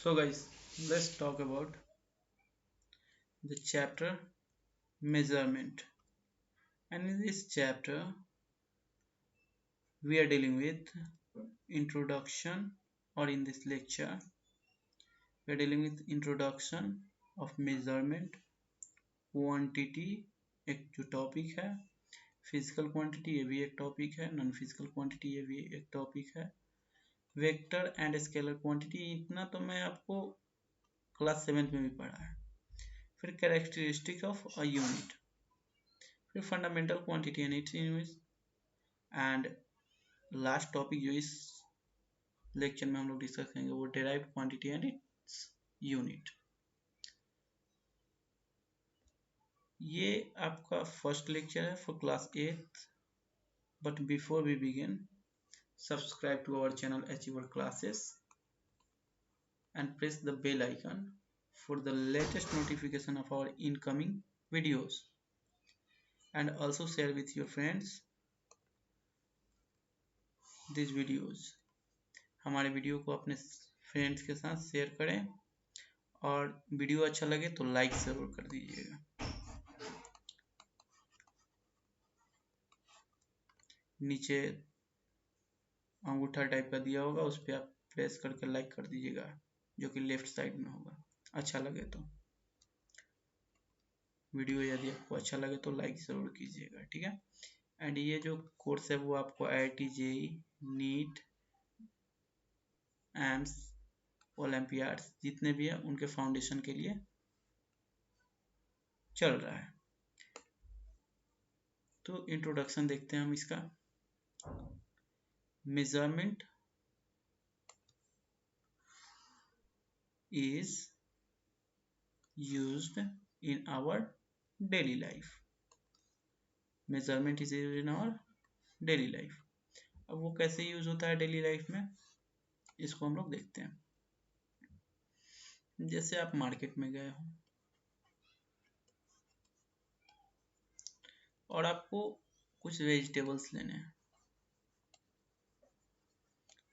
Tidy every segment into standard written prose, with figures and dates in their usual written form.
So guys, let's talk about the chapter measurement. And in this chapter, we are dealing with introduction, or in this lecture, we are dealing with introduction of measurement, quantity एक जो topic है, physical quantity ये भी एक topic है, non physical quantity ये भी एक टॉपिक है, वेक्टर एंड स्केलर क्वांटिटी इतना तो मैं आपको क्लास 7th में भी पढ़ा है। फिर कैरेक्टरिस्टिक ऑफ अ यूनिट, फिर fundamental quantity and its units, and last topic जो इस लेक्चर में हम लोग डिस्कस करेंगे वो derived quantity and its unit. ये आपका फर्स्ट लेक्चर है for class 8th, but before we begin subscribe to our channel achiever classes and press the bell icon for the latest notification of our incoming videos, and also share with your friends these videos। हमारे video को अपने friends के साथ share करें और video अच्छा लगे तो लाइक जरूर कर दीजिएगा। नीचे अंगूठा टाइप का दिया होगा, उस पर आप प्रेस करके लाइक कर दीजिएगा, जो कि लेफ्ट साइड में होगा। अच्छा लगे तो वीडियो यदि आपको अच्छा लगे तो लाइक ज़रूर कीजिएगा, ठीक है। एंड ये जो कोर्स है वो आपको IIT JEE NEET AIIMS olympiads जितने भी हैं उनके फाउंडेशन के लिए चल रहा है। तो इंट्रोडक्शन देखते हैं हम इसका। Measurement is used in our daily life। Measurement is used in our daily life। अब वो कैसे यूज होता है डेली लाइफ में, इसको हम लोग देखते हैं। जैसे आप मार्केट में गए हो और आपको कुछ वेजिटेबल्स लेने हैं।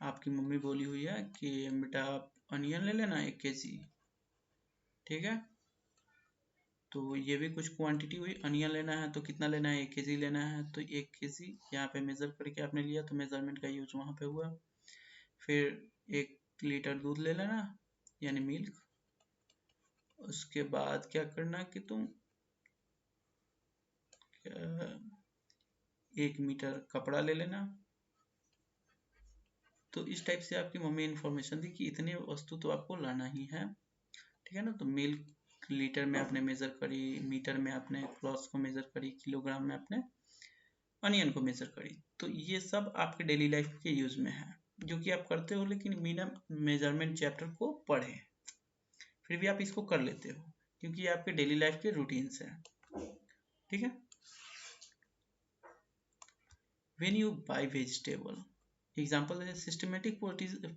आपकी मम्मी बोली हुई है कि बेटा आप अनियन ले लेना 1 kg, ठीक है। तो ये भी कुछ क्वांटिटी हुई, अनियन लेना है तो कितना लेना है, 1 kg लेना है तो 1 kg यहाँ पे मेजर करके आपने लिया, तो मेजरमेंट का यूज वहाँ पे हुआ। फिर 1 लीटर दूध ले लेना यानी मिल्क। उसके बाद क्या करना कि तुम 1 मीटर कपड़ा ले लेना। तो इस टाइप से आपकी मम्मी इंफॉर्मेशन दी कि इतने वस्तु तो आपको लाना ही है, ठीक है ना। तो मिल्क लीटर में आपने मेजर करी, मीटर में आपने क्लॉथ्स को मेजर करी, किलोग्राम में आपने अनियन को मेजर करी। तो ये सब आपके डेली लाइफ के यूज में है, जो कि आप करते हो, लेकिन बिना मेजरमेंट चैप्टर को पढ़े फिर भी आप इसको कर लेते हो, क्योंकि ये आपके डेली लाइफ के रूटीन्स है, ठीक है। When you buy vegetable, example is systematic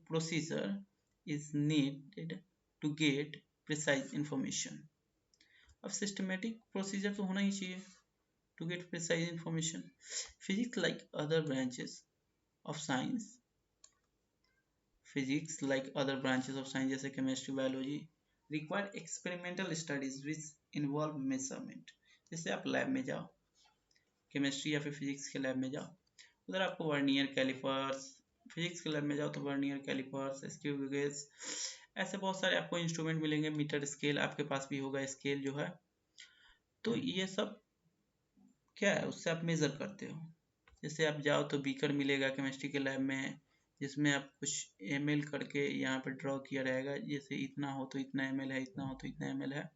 procedure is needed to get precise information। अब सिस्टमेटिक प्रोसीजर तो होना ही चाहिए to get precise information। Physics like other branches of science, जैसे chemistry, biology require experimental studies which involve measurement। जैसे आप lab में जाओ, chemistry या फिर फिजिक्स के लैब में जाओ, उधर आपको वर्नियर कैलिपर्स, फिजिक्स के लैब में जाओ तो वर्नियर कैलिपर्स, स्क्रू गेज, ऐसे बहुत सारे आपको इंस्ट्रूमेंट मिलेंगे। मीटर स्केल आपके पास भी होगा, स्केल जो है। तो ये सब क्या है, उससे आप मेजर करते हो। जैसे आप जाओ तो बीकर मिलेगा केमिस्ट्री के लैब में, जिसमें आप कुछ ml करके यहाँ पे ड्रॉ किया रहेगा, जैसे इतना हो तो इतना ml है, इतना हो तो इतना ml है।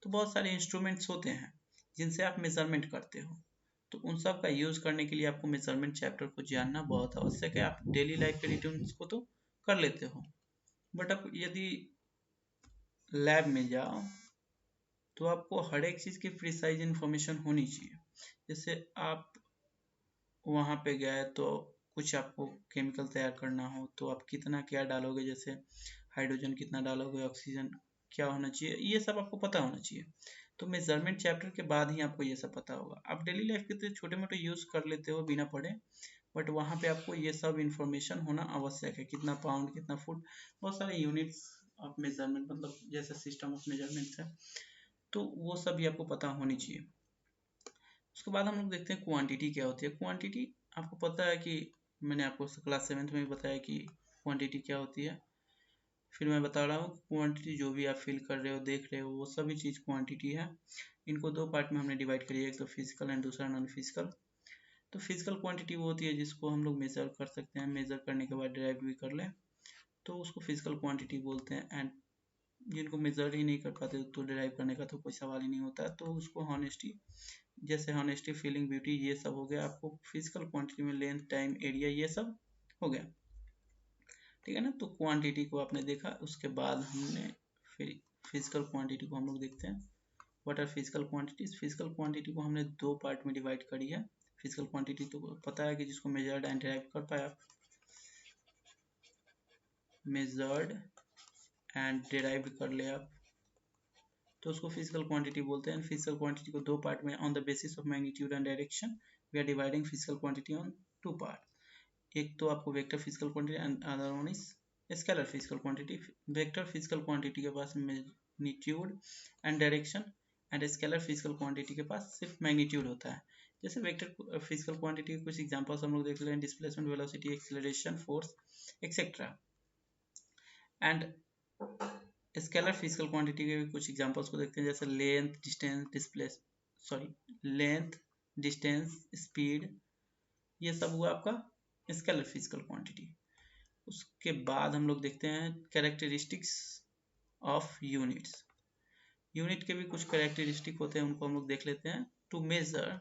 तो बहुत सारे इंस्ट्रूमेंट्स होते हैं जिनसे आप मेजरमेंट करते हो। तो उन सब का यूज करने के लिए आपको मेजरमेंट चैप्टर को जानना बहुत आवश्यक है। आप डेली लाइफ के रूटीन्स को तो कर लेते हो, बट अब यदि लैब में जाओ तो आपको हर एक चीज़ की प्रिसाइज इंफॉर्मेशन होनी चाहिए। जैसे आप वहाँ पे गए तो कुछ आपको केमिकल तैयार करना हो तो आप कितना क्या डालोगे, जैसे हाइड्रोजन कितना डालोगे, ऑक्सीजन क्या होना चाहिए, ये सब आपको पता होना चाहिए। तो मेजरमेंट चैप्टर के बाद ही आपको ये सब पता होगा। आप डेली लाइफ के तो छोटे मोटे यूज कर लेते हो बिना पढ़े, बट वहाँ पे आपको ये सब इंफॉर्मेशन होना आवश्यक है। कितना पाउंड, कितना फुट, बहुत सारे यूनिट्स ऑफ मेजरमेंट, मतलब जैसे सिस्टम ऑफ मेजरमेंट है, तो वो सब भी आपको पता होनी चाहिए। उसके बाद हम लोग देखते हैं क्वांटिटी क्या होती है। क्वांटिटी आपको पता है कि मैंने आपको क्लास 7th में भी बताया कि क्वांटिटी क्या होती है। फिर मैं बता रहा हूँ क्वांटिटी जो भी आप फील कर रहे हो, देख रहे हो, वो सभी चीज़ क्वांटिटी है। इनको दो पार्ट में हमने डिवाइड करी है, एक तो फिजिकल एंड दूसरा नॉन फिजिकल। तो फिजिकल क्वांटिटी वो होती है जिसको हम लोग मेजर कर सकते हैं, मेजर करने के बाद डिराइव भी कर लें तो उसको फिजिकल क्वांटिटी बोलते हैं। एंड जिनको मेजर ही नहीं कर पाते तो डिराइव करने का तो कोई सवाल ही नहीं होता, तो उसको हॉनेस्टी, जैसे हॉनेस्टी, फीलिंग, ब्यूटी, ये सब हो गया आपको फिजिकल क्वांटिटी में। लेंथ, टाइम, एरिया, ये सब हो गया, ठीक है ना। तो क्वांटिटी को आपने देखा, उसके बाद हमने फिर फिजिकल क्वांटिटी को हम लोग देखते हैं। What are physical quantities? Physical quantity को हमने दो पार्ट में डिवाइड करी है। फिजिकल क्वांटिटी तो पता है कि जिसको मेजर्ड एंड डिराइव कर पाए आप, मेजर्ड एंड डिराइव कर ले आप, तो उसको फिजिकल क्वांटिटी बोलते हैं। फिजिकल क्वांटिटी को दो पार्ट में, on the basis of magnitude and direction we are dividing physical quantity on two part. एक तो आपको vector physical quantity and other one is scalar physical quantity. Vector physical quantity के पास magnitude and direction, and scalar physical quantity के पास सिर्फ magnitude होता है। जैसे वेक्टर फिजिकल क्वांटिटी के कुछ एग्जांपल्स हम लोग देख लें, displacement, velocity, acceleration, force, etcetera. And scalar physical quantity के कुछ एग्जांपल्स को देखते हैं, जैसे length, distance, length, distance, speed, ये सब हुआ आपका स्केलर फिजिकल क्वांटिटी। उसके बाद हम लोग देखते हैं कैरेक्टरिस्टिक्स ऑफ यूनिट्स। यूनिट के भी कुछ कैरेक्टरिस्टिक होते हैं, उनको हम लोग देख लेते हैं। To measure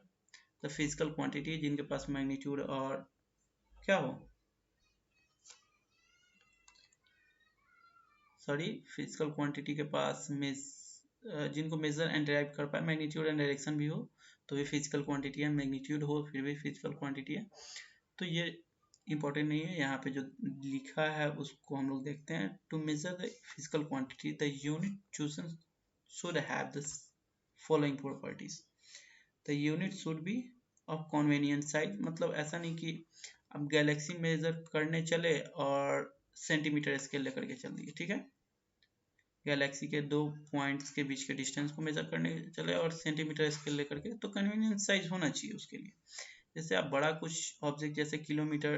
the physical quantity, जिनके पास मैग्नीट्यूड और क्या हो, फिजिकल क्वांटिटी के पास जिनको मेजर एंड डिराइव कर पाए, मैग्नीट्यूड एंड डायरेक्शन भी हो तो भी फिजिकल क्वांटिटी है, मैग्नीट्यूड हो फिर भी फिजिकल क्वांटिटी है। तो ये इंपॉर्टेंट नहीं है, यहाँ पे जो लिखा है उसको हम लोग देखते हैं। To measure the physical quantity the unit chosen should have the following properties. The unit should be of convenient size, मतलब ऐसा नहीं कि अब गैलेक्सी मेजर करने चले और सेंटीमीटर स्केल लेकर के चल दिए, ठीक है। गैलेक्सी के दो पॉइंट्स के बीच के डिस्टेंस को मेजर करने चले और सेंटीमीटर स्केल लेकर के, तो कन्वीनियंस साइज होना चाहिए उसके लिए। जैसे आप बड़ा कुछ ऑब्जेक्ट जैसे किलोमीटर,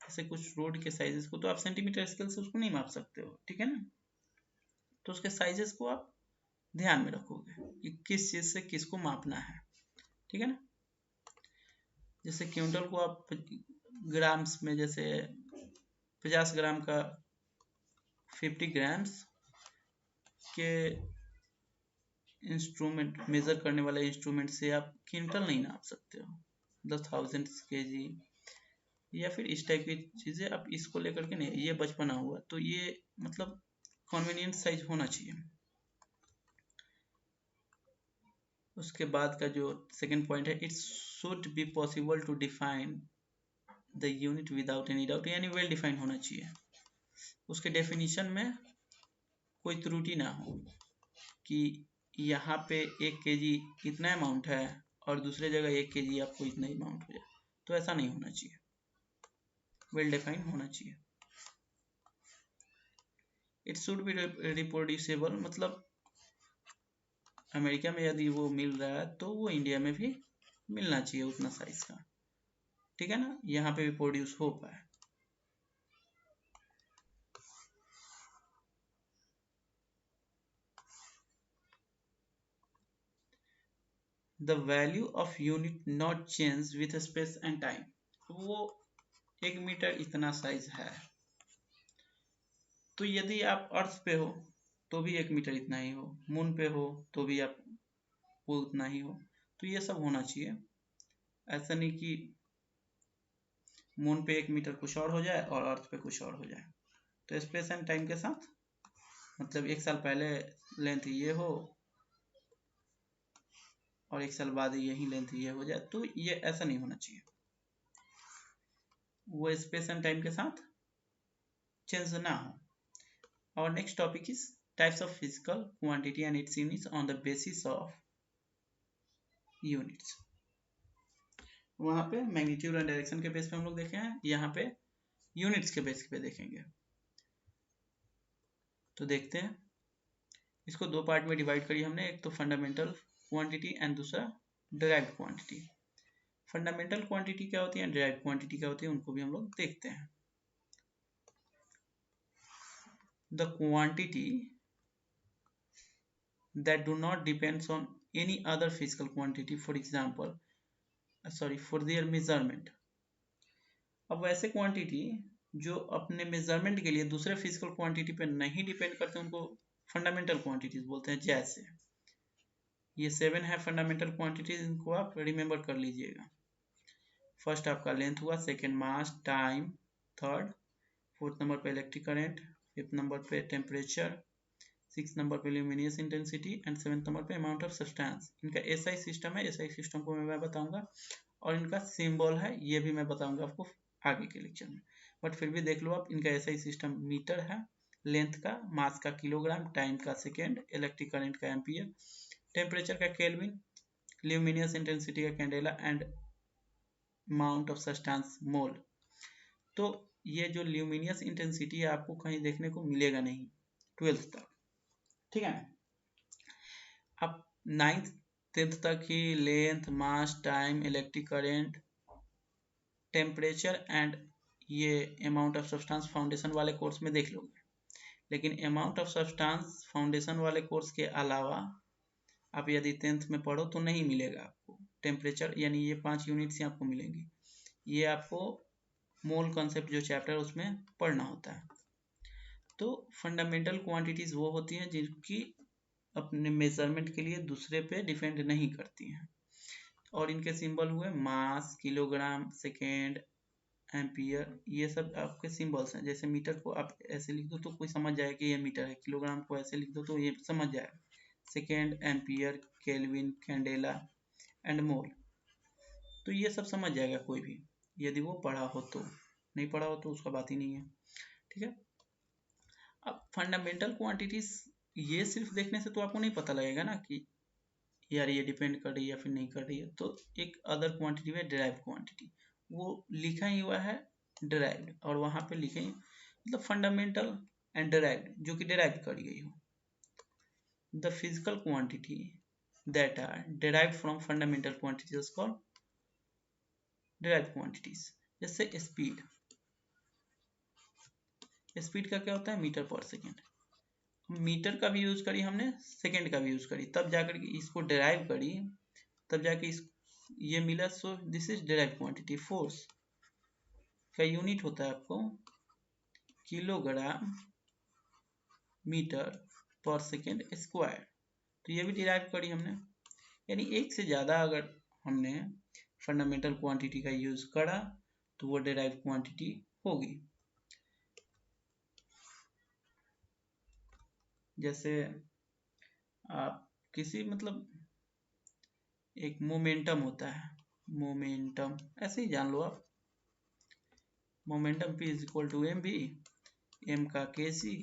जैसे कुछ रोड के साइजेस को तो आप सेंटीमीटर स्केल से उसको नहीं माप सकते हो, ठीक है ना। तो उसके साइजेस को आप ध्यान में रखोगे कि किस चीज से किसको मापना है, ठीक है ना। जैसे क्विंटल को आप ग्राम्स में, जैसे 50 ग्राम का 50 ग्राम्स के इंस्ट्रूमेंट, मेजर करने वाले इंस्ट्रूमेंट से आप क्विंटल नहीं नाप सकते हो, 10,000 kg या फिर इस टाइप की चीजें आप इसको लेकर के नहीं, ये बचपना हुआ, तो ये मतलब कन्वीनियंट साइज होना चाहिए। उसके बाद का जो सेकंड पॉइंट है, it should be possible to define the unit without any doubt, यानी वेल डिफाइन होना चाहिए। उसके डेफिनेशन में कोई त्रुटि ना हो कि यहाँ पे 1 kg इतना अमाउंट है और दूसरे जगह 1 kg आपको इतना अमाउंट हो जाए, तो ऐसा नहीं होना चाहिए, वेल डिफाइन होना चाहिए। इट शुड बी रिप्रोड्यूसेबल, मतलब अमेरिका में यदि वो मिल रहा है तो वो इंडिया में भी मिलना चाहिए उतना साइज का, ठीक है ना, यहाँ पे भी प्रोड्यूस हो पाए। The value of unit not change with space and time, वो 1 मीटर इतना साइज है, तो यदि आप अर्थ पे हो तो भी 1 मीटर इतना ही हो, मून पे हो तो भी आप वो उतना ही हो, तो ये सब होना चाहिए। ऐसा नहीं कि मून पे 1 मीटर कुछ और हो जाए और अर्थ पे कुछ और हो जाए। तो स्पेस एंड टाइम के साथ, मतलब 1 साल पहले लेंथ ये हो और 1 साल बाद यही लेंथ ये हो जाए, तो ये ऐसा नहीं होना चाहिए, वो स्पेस एंड टाइम के साथ चेंज ना हो। और next topic is types of physical quantity and its units on the basis of units. वहां पे मैग्नीट्यूड एंड डायरेक्शन के बेस पे हम लोग देखे हैं, यहाँ पे यूनिट्स के बेस पे देखेंगे। तो देखते हैं, इसको दो पार्ट में डिवाइड करी हमने, एक तो फंडामेंटल क्वांटिटी एंड दूसरा डिराइव्ड क्वांटिटी। फंडामेंटल क्वांटिटी क्या होती है, डिराइव्ड क्वांटिटी क्या होती है, उनको भी हम लोग देखते हैं। The quantity that do not depends on any other physical quantity, for example for their measurement। अब वैसे क्वांटिटी जो अपने मेजरमेंट के लिए दूसरे फिजिकल क्वांटिटी पे नहीं डिपेंड करते उनको फंडामेंटल क्वांटिटीज बोलते हैं। जैसे ये 7 है फंडामेंटल क्वांटिटीज, इनको आप रिमेंबर कर लीजिएगा। फर्स्ट आपका लेंथ हुआ, second mass, time, third, fourth number पे इलेक्ट्रिक करंट, फिफ्थ नंबर पे टेम्परेचर, सिक्स नंबर पे luminous intensity and seventh number पे अमाउंट ऑफ सब्सटेंस। इनका एसआई सिस्टम है, एसआई सिस्टम को मैं बताऊंगा और इनका सिंबल है ये भी मैं बताऊंगा आपको आगे के लेक्चर में। बट फिर भी देख लो आप, इनका एसआई सिस्टम मीटर है, लेंथ का, मास का किलोग्राम, टाइम का सेकेंड, इलेक्ट्रिक करंट का एम्पियर, टेम्परेचर का केल्विन, ल्यूमिनियस इंटेंसिटी का candela and amount of substance mole. तो ये जो ल्यूमिनियस इंटेंसिटी है आपको कहीं देखने को मिलेगा नहीं 12th तक, ठीक है। अब 9th 10th तक ही length, mass, time, electric current, temperature and ये अमाउंट ऑफ सब्सटेंस फाउंडेशन वाले कोर्स में देख लोगे। लेकिन अमाउंट ऑफ सब्सटेंस फाउंडेशन वाले कोर्स के अलावा आप यदि 10th में पढ़ो तो नहीं मिलेगा आपको टेम्परेचर, यानी ये 5 यूनिट्स ही आपको मिलेंगी। ये आपको मोल कॉन्सेप्ट जो चैप्टर उसमें पढ़ना होता है। तो फंडामेंटल क्वांटिटीज वो होती हैं जिनकी अपने मेजरमेंट के लिए दूसरे पे डिपेंड नहीं करती हैं, और इनके सिंबल हुए मास, किलोग्राम, सेकेंड, एम्पियर, ये सब आपके सिंबल्स हैं। जैसे मीटर को आप ऐसे लिख दो तो कोई समझ जाएगा कि ये मीटर है, किलोग्राम को ऐसे लिख दो तो ये समझ जाएगा, second, ampere, kelvin, candela and मोल, तो ये सब समझ जाएगा कोई भी यदि वो पढ़ा हो तो। नहीं पढ़ा हो तो उसका बात ही नहीं है, ठीक है। अब फंडामेंटल क्वांटिटीज ये सिर्फ देखने से तो आपको नहीं पता लगेगा ना कि यार ये डिपेंड कर रही है या फिर नहीं कर रही है। तो एक अदर क्वांटिटी है डिराइव्ड क्वांटिटी, वो लिखा ही हुआ है डिराइव्ड, और वहां पे लिखे मतलब फंडामेंटल एंड डिराइव्ड, जो कि डिराइव करी गई हो। The physical quantity that are derived from fundamental quantities is called derived quantities. जैसे स्पीड, स्पीड का क्या होता है, मीटर पर सेकेंड। मीटर का भी यूज करी हमने, सेकेंड का भी यूज करी, तब जाकर के इसको डिराइव करी, तब जाके इस ये मिला। So this is derived quantity. Force का यूनिट होता है आपको kilogram metre per second square, तो ये भी डिराइव करी हमने। यानी एक से ज्यादा अगर हमने फंडामेंटल क्वांटिटी का यूज करा तो वो डिराइव क्वांटिटी होगी। जैसे आप किसी मतलब एक मोमेंटम होता है, मोमेंटम ऐसे ही जान लो आप, momentum P is equal to m v, m का kc,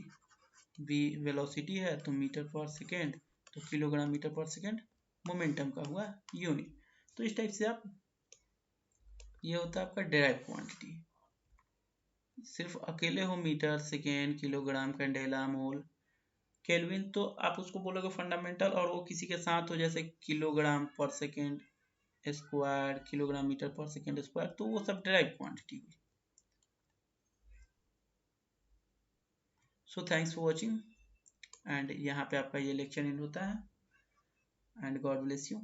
v वेलोसिटी है तो मीटर पर सेकेंड, तो kilogram metre per second momentum का हुआ यूनिट। तो इस टाइप से आप, ये होता है आपका डिराइव क्वांटिटी। सिर्फ अकेले हो मीटर, सेकेंड, किलोग्राम, कैंडेला, मोल, केल्विन, तो आप उसको बोलोगे फंडामेंटल, और वो किसी के साथ हो जैसे किलोग्राम पर second square, kilogram metre per second square, तो वो सब डिराइव क्वांटिटी हुई। So thanks for watching, and यहाँ पे आपका ये लेक्चर एंड होता है, एंड गॉड ब्लेस यू।